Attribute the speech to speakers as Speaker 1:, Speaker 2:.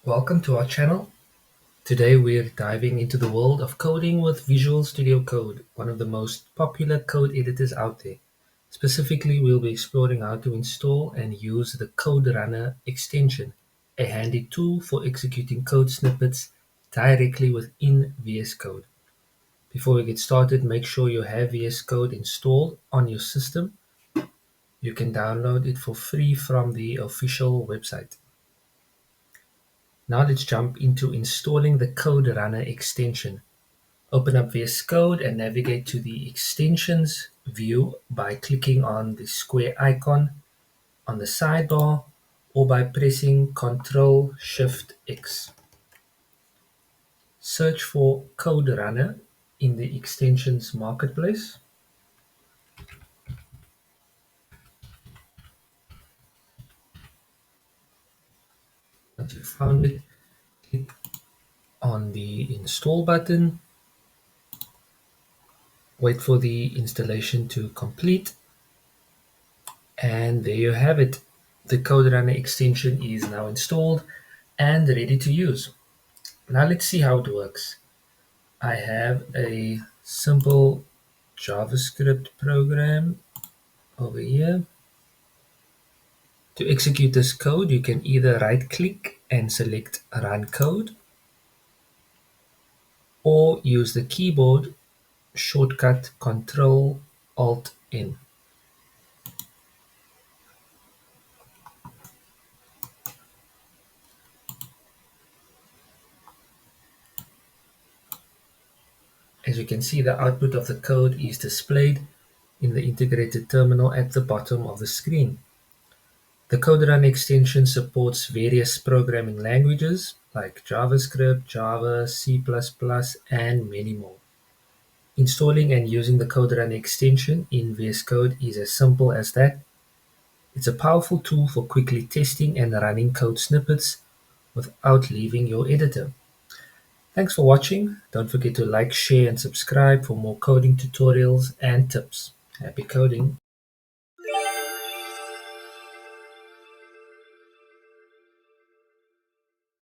Speaker 1: Welcome to our channel. Today we're diving into the world of coding with Visual Studio Code, one of the most popular code editors out there. Specifically, we'll be exploring how to install and use the Code Runner extension, a handy tool for executing code snippets directly within VS Code. Before we get started, make sure you have VS Code installed on your system. You can download it for free from the official website. Now let's jump into installing the Code Runner extension. Open up VS Code and navigate to the Extensions view by clicking on the square icon on the sidebar or by pressing Ctrl-Shift-X. Search for Code Runner in the Extensions Marketplace. Once you've found it, click on the Install button. Wait for the installation to complete. And there you have it. The Code Runner extension is now installed and ready to use. Now let's see how it works. I have a simple JavaScript program over here. To execute this code, you can either right click and select Run Code or use the keyboard shortcut Control Alt N. As you can see, the output of the code is displayed in the integrated terminal at the bottom of the screen. The CodeRun extension supports various programming languages like JavaScript, Java, C++, and many more. Installing and using the CodeRun extension in VS Code is as simple as that. It's a powerful tool for quickly testing and running code snippets without leaving your editor. Thanks for watching. Don't forget to like, share, and subscribe for more coding tutorials and tips. Happy coding!